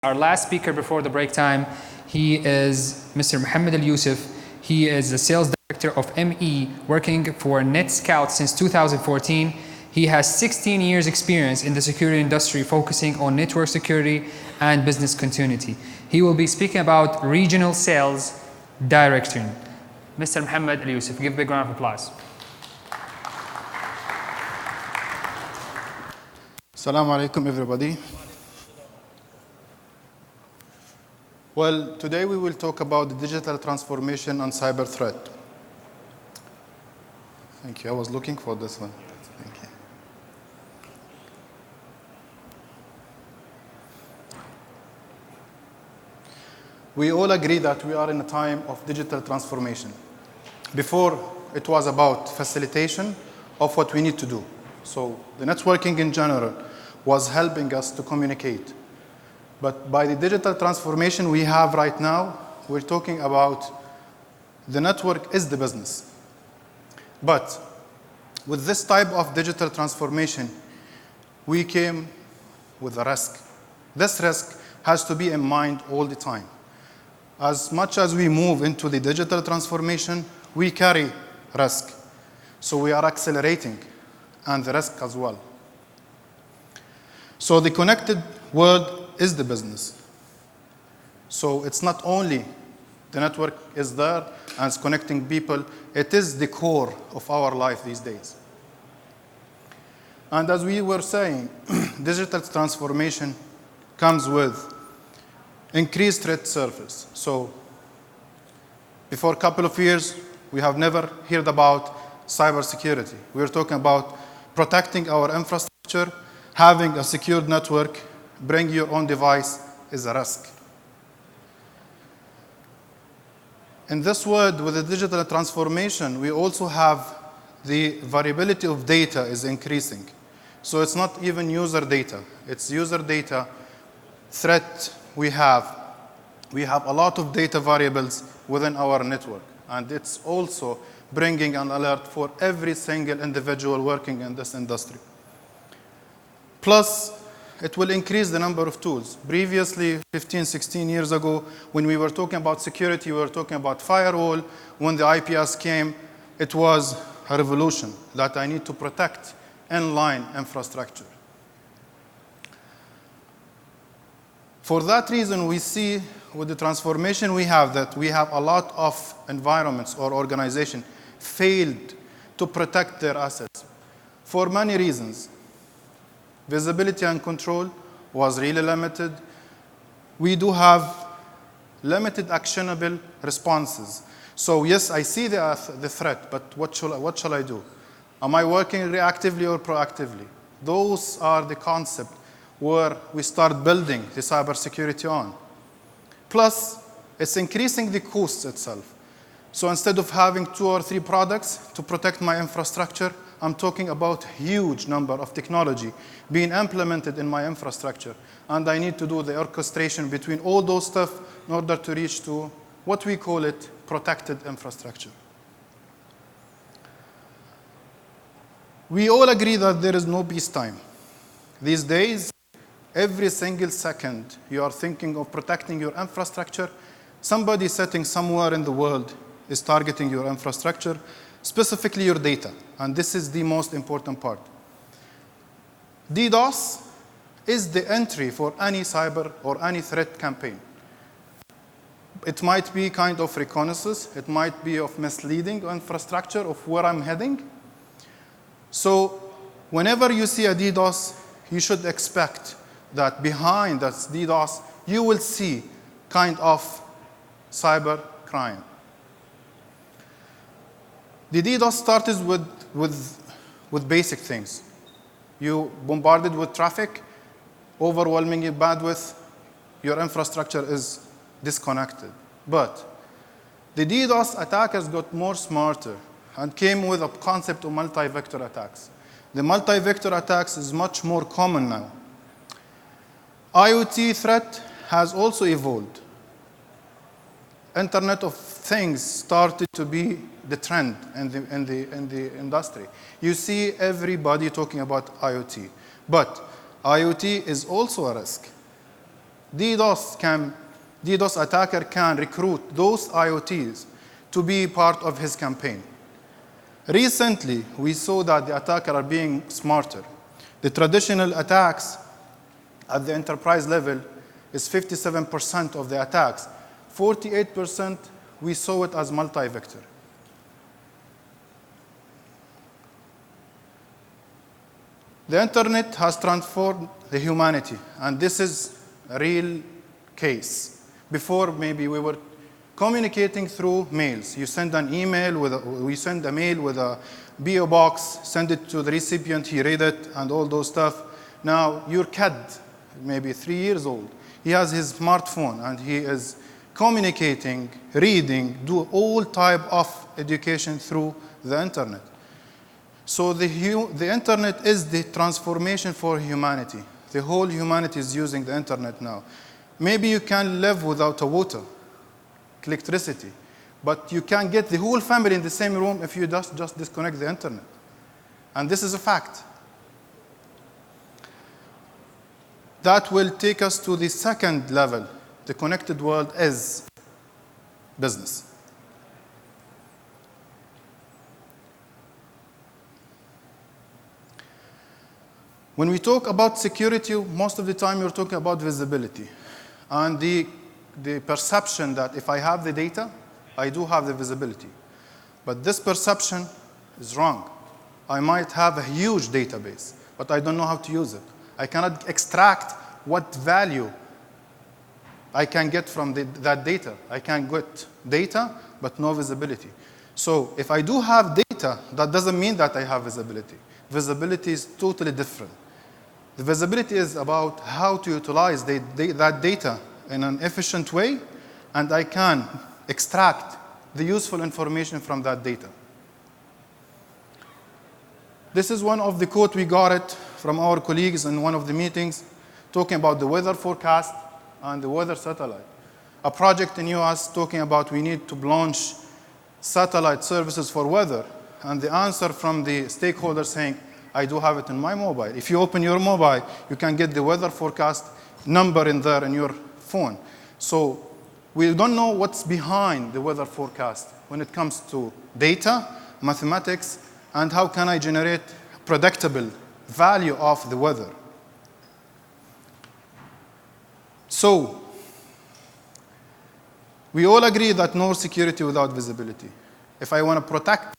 Our last speaker before the break time, he is Mr. Mohammad Alyousef. He is the sales director of ME, working for Netscout since 2014. He has 16 years experience in the security industry, focusing on network security and business continuity. He will be speaking about regional sales directing. Mr. Mohammad Alyousef, give a big round of applause. Assalamu alaikum, everybody. Well, today we will talk about the digital transformation and cyber threat. Thank you. I was looking for this one. Thank you. We all agree that we are in a time of digital transformation. Before, it was about facilitation of what we need to do. So the networking in general was helping us to communicate. But by the digital transformation we have right now, we're talking about the network is the business. But with this type of digital transformation, we came with a risk. This risk has to be in mind all the time. As much as we move into the digital transformation, we carry risk. So we are accelerating, and the risk as well. So the connected world is the business. So it's not only the network is there and it's connecting people, it is the core of our life these days. And as we were saying, digital transformation comes with increased threat surface. So before a couple of years, we have never heard about cybersecurity. We were talking about protecting our infrastructure, having a secured network. Bring your own device is a risk. In this world, with the digital transformation, we also have the variability of data is increasing. So it's not even user data. It's user data threat we have. We have a lot of data variables within our network. And it's also bringing an alert for every single individual working in this industry. Plus, it will increase the number of tools. Previously, 15, 16 years ago, when we were talking about security, we were talking about firewall. When the IPS came, it was a revolution that I need to protect inline infrastructure. For that reason, we see with the transformation we have that we have a lot of environments or organizations failed to protect their assets for many reasons. Visibility and control was really limited. We do have limited actionable responses. So yes, I see the threat, but what shall I do? Am I working reactively or proactively? Those are the concepts where we start building the cybersecurity on. Plus, it's increasing the cost itself. So instead of having 2 or 3 products to protect my infrastructure, I'm talking about a huge number of technology being implemented in my infrastructure. And I need to do the orchestration between all those stuff in order to reach to what we call it protected infrastructure. We all agree that there is no peacetime. These days, every single second you are thinking of protecting your infrastructure, somebody sitting somewhere in the world is targeting your infrastructure, specifically your data. And this is the most important part. DDoS is the entry for any cyber or any threat campaign. It might be kind of reconnaissance. It might be of misleading infrastructure of where I'm heading. So whenever you see a DDoS, you should expect that behind that DDoS, you will see kind of cyber crime. The DDoS started with basic things. You bombarded with traffic, overwhelming your bandwidth, your infrastructure is disconnected. But the DDoS attackers got more smarter and came with a concept of multi-vector attacks. The multi-vector attacks is much more common now. IoT threat has also evolved. Internet of Things started to be the trend in the industry. You see everybody talking about IoT. But IoT is also a risk. DDoS attacker can recruit those IoTs to be part of his campaign. Recently, we saw that the attackers are being smarter. The traditional attacks at the enterprise level is 57% of the attacks. 48%, we saw it as multi-vector. The internet has transformed the humanity, and this is a real case. Before, maybe we were communicating through mails. You send an email we send a mail with a PO box, send it to the recipient, he read it, and all those stuff. Now, your kid, maybe 3 years old, he has his smartphone, and he is communicating, reading, do all type of education through the internet. So the internet is the transformation for humanity. The whole humanity is using the internet now. Maybe you can live without a water, electricity, but you can get the whole family in the same room if you just disconnect the internet. And this is a fact. That will take us to the second level. The connected world is business. When we talk about security, most of the time you're talking about visibility and the perception that if I have the data, I do have the visibility. But this perception is wrong. I might have a huge database, but I don't know how to use it. I cannot extract what value I can get from that data. I can get data, but no visibility. So if I do have data, that doesn't mean that I have visibility. Visibility is totally different. The visibility is about how to utilize that data in an efficient way, and I can extract the useful information from that data. This is one of the quotes we got it from our colleagues in one of the meetings, talking about the weather forecast and the weather satellite. A project in US talking about we need to launch satellite services for weather, and the answer from the stakeholder saying, I do have it in my mobile. If you open your mobile, you can get the weather forecast number in there in your phone. So we don't know what's behind the weather forecast when it comes to data, mathematics, and how can I generate predictable value of the weather. So we all agree that no security without visibility. If I want to protect,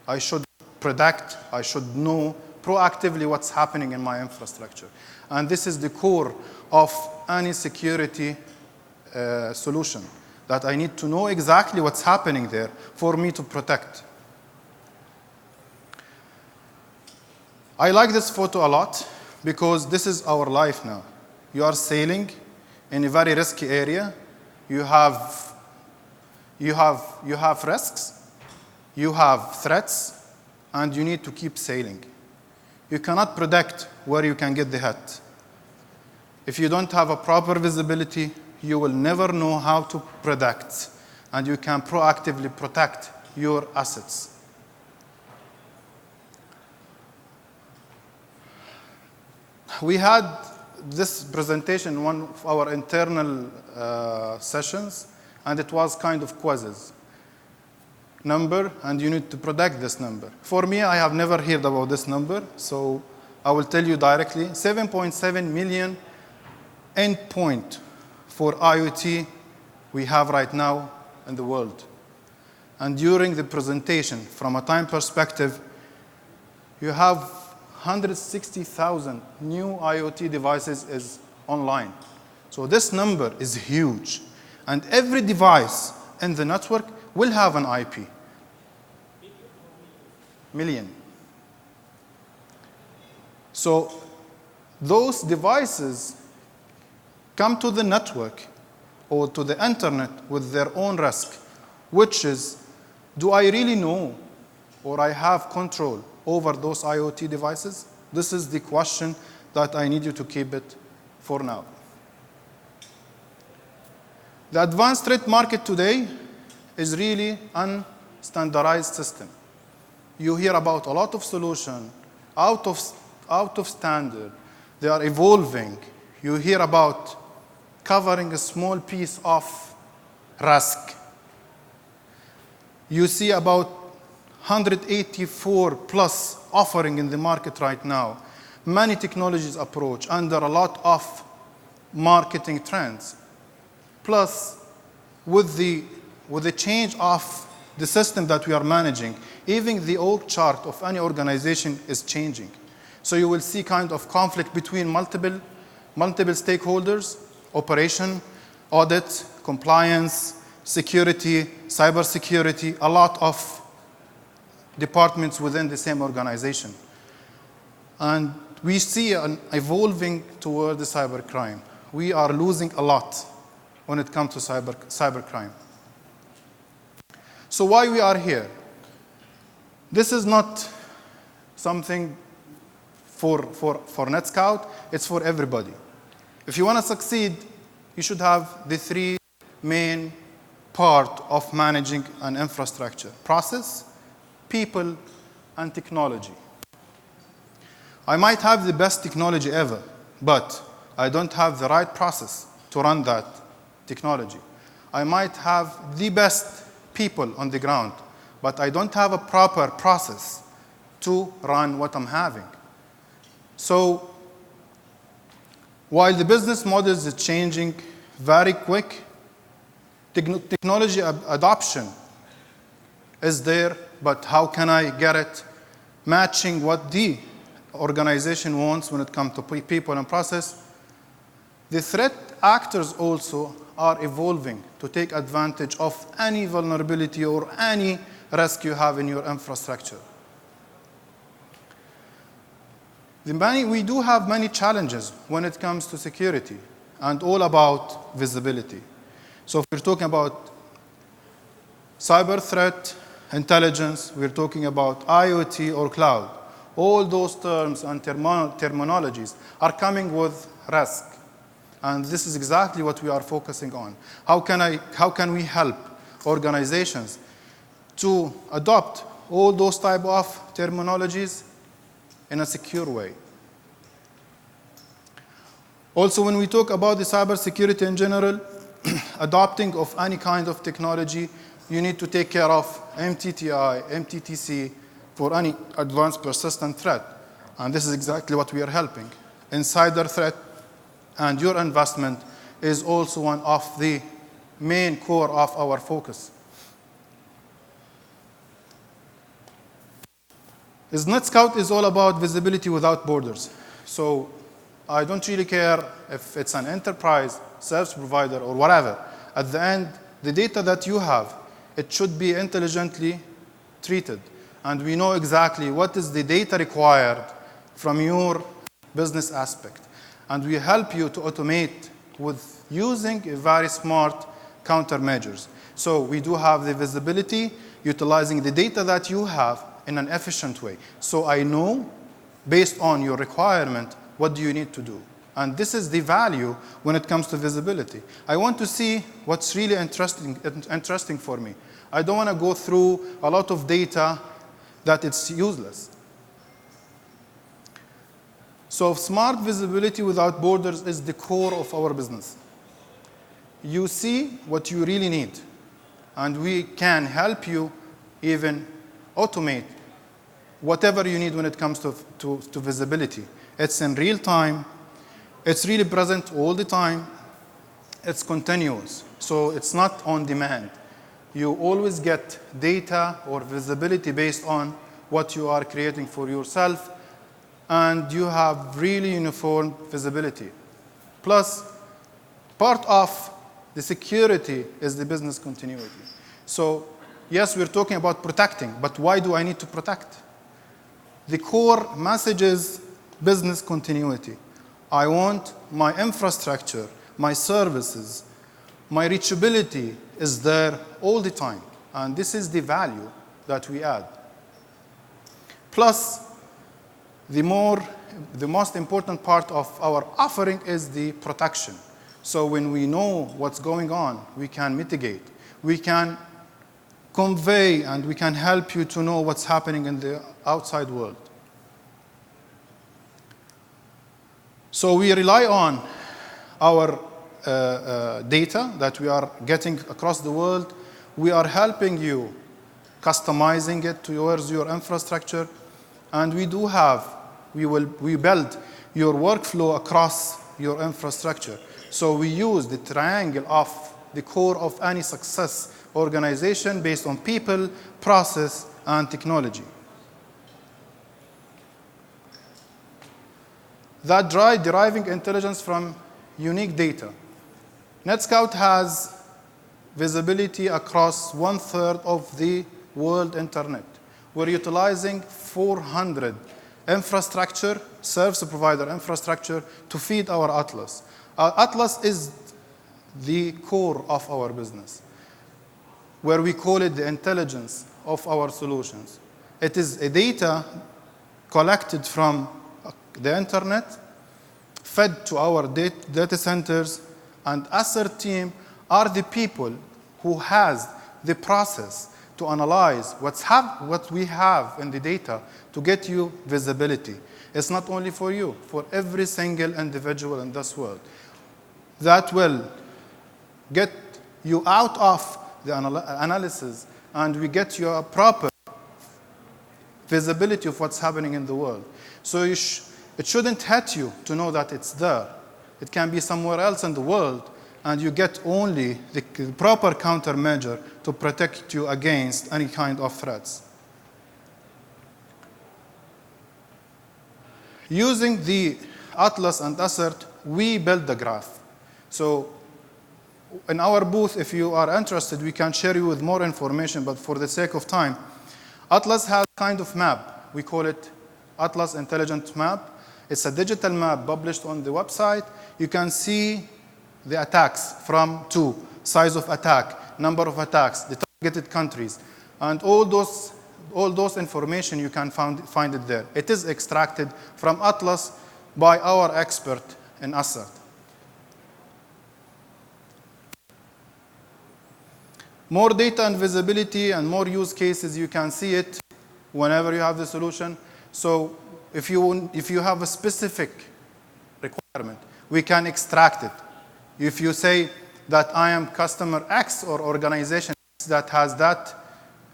I should predict, I should know proactively what's happening in my infrastructure. And this is the core of any security solution, that I need to know exactly what's happening there for me to protect. I like this photo a lot because this is our life now. You are sailing in a very risky area. You have risks, you have threats, and you need to keep sailing. You cannot predict where you can get the hit. If you don't have a proper visibility, you will never know how to predict, and you can proactively protect your assets. We had this presentation in one of our internal sessions, and it was kind of quizzes. Number, and you need to predict this number. For me, I have never heard about this number, so I will tell you directly. 7.7 million endpoint for IoT we have right now in the world. And during the presentation, from a time perspective, you have 160,000 new IoT devices is online. So this number is huge. And every device in the network will have an IP. Million. So those devices come to the network or to the internet with their own risk, which is, do I really know or I have control over those IoT devices? This is the question that I need you to keep it for now. The advanced threat market today is really an unstandardized system. You hear about a lot of solutions out of standard. They are evolving. You hear about covering a small piece of risk. You see about 184 plus offering in the market right now. Many technologies approach under a lot of marketing trends. Plus, with the change of the system that we are managing, even the org chart of any organization is changing. So you will see kind of conflict between multiple stakeholders, operation, audit, compliance, security, cybersecurity, a lot of departments within the same organization. And we see an evolving toward the cybercrime. We are losing a lot when it comes to cybercrime. So why we are here? This is not something for Netscout, it's for everybody. If you want to succeed, you should have the three main parts of managing an infrastructure: process, people, and technology. I might have the best technology ever, but I don't have the right process to run that technology. I might have the best people on the ground, but I don't have a proper process to run what I'm having. So while the business models is changing very quick, technology adoption is there, but how can I get it matching what the organization wants when it comes to people and process? The threat actors also are evolving to take advantage of any vulnerability or any risk you have in your infrastructure. We do have many challenges when it comes to security and all about visibility. So if we're talking about cyber threat, intelligence, we're talking about IoT or cloud. All those terms and terminologies are coming with risk. And this is exactly what we are focusing on. How can we help organizations to adopt all those type of terminologies in a secure way? Also, when we talk about the cybersecurity in general, adopting of any kind of technology, you need to take care of MTTI, MTTC for any advanced persistent threat. And this is exactly what we are helping. Insider threat and your investment is also one of the main core of our focus. Netscout is all about visibility without borders. So I don't really care if it's an enterprise, service provider, or whatever. At the end, the data that you have, it should be intelligently treated. And we know exactly what is the data required from your business aspect. And we help you to automate with using a very smart countermeasures. So we do have the visibility, utilizing the data that you have in an efficient way. So I know, based on your requirement, what do you need to do. And this is the value when it comes to visibility. I want to see what's really interesting for me. I don't want to go through a lot of data that it's useless. So smart visibility without borders is the core of our business. You see what you really need, and we can help you even automate whatever you need when it comes to visibility. It's in real time, it's really present all the time, it's continuous, so it's not on demand. You always get data or visibility based on what you are creating for yourself, and you have really uniform visibility. Plus, part of the security is the business continuity. So, yes, we're talking about protecting, but why do I need to protect? The core message is business continuity. I want my infrastructure, my services, my reachability is there all the time. And this is the value that we add. Plus, the most important part of our offering is the protection. So when we know what's going on, we can mitigate. We can convey and we can help you to know what's happening in the outside world. So we rely on our data that we are getting across the world. We are helping you customizing it towards your infrastructure. And we build your workflow across your infrastructure. So we use the triangle of the core of any success organization based on people, process, and technology. That deriving intelligence from unique data. Netscout has visibility across 1/3 of the world internet. We're utilizing 400 infrastructure, service provider infrastructure, to feed our Atlas. Our Atlas is the core of our business, where we call it the intelligence of our solutions. It is a data collected from the internet, fed to our data centers, and Assert team are the people who has the process to analyze what we have in the data to get you visibility. It's not only for you, for every single individual in this world. That will get you out of the analysis, and we get you a proper visibility of what's happening in the world. So it shouldn't hurt you to know that it's there. It can be somewhere else in the world, and you get only the proper countermeasure to protect you against any kind of threats. Using the Atlas and Assert, we build the graph. So in our booth, if you are interested, we can share you with more information, but for the sake of time, Atlas has a kind of map. We call it Atlas Intelligent Map. It's a digital map published on the website. You can see the attacks from to size of attack, number of attacks, the targeted countries, and all those information you can find it there. It is extracted from Atlas by our expert in Assert. More data and visibility and more use cases, you can see it whenever you have the solution. So if you have a specific requirement, we can extract it. If you say that I am customer X or organization X that has that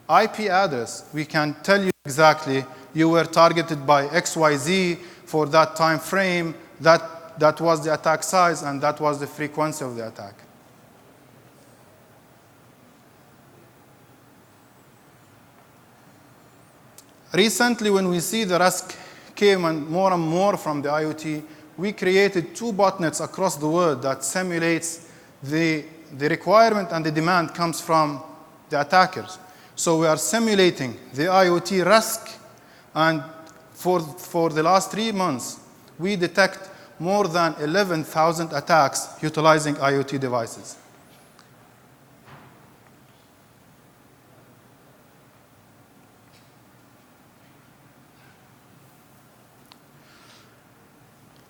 IP address, we can tell you exactly you were targeted by XYZ for that time frame, that was the attack size, and that was the frequency of the attack. Recently, when we see the risk came and more from the IoT, we created 2 botnets across the world that simulates the requirement and the demand comes from the attackers. So we are simulating the IoT risk, and for the last 3 months, we detect more than 11,000 attacks utilizing IoT devices.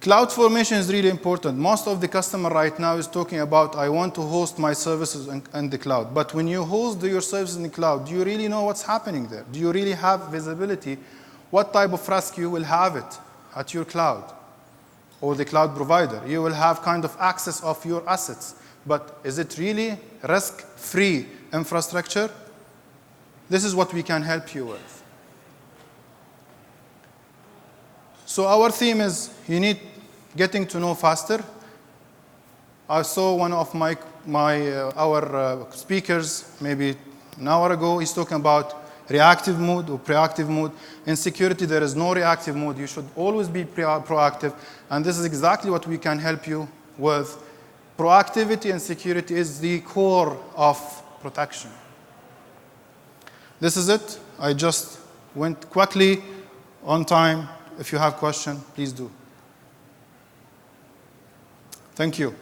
Cloud formation is really important. Most of the customer right now is talking about, I want to host my services in the cloud. But when you host your services in the cloud, do you really know what's happening there? Do you really have visibility? What type of risk you will have it at your cloud or the cloud provider? You will have kind of access of your assets. But is it really risk-free infrastructure? This is what we can help you with. So our theme is you need getting to know faster. I saw one of our speakers maybe an hour ago. He's talking about reactive mode or proactive mode. In security, there is no reactive mode. You should always be proactive. And this is exactly what we can help you with. Proactivity and security is the core of protection. This is it. I just went quickly on time. If you have questions, please do. Thank you.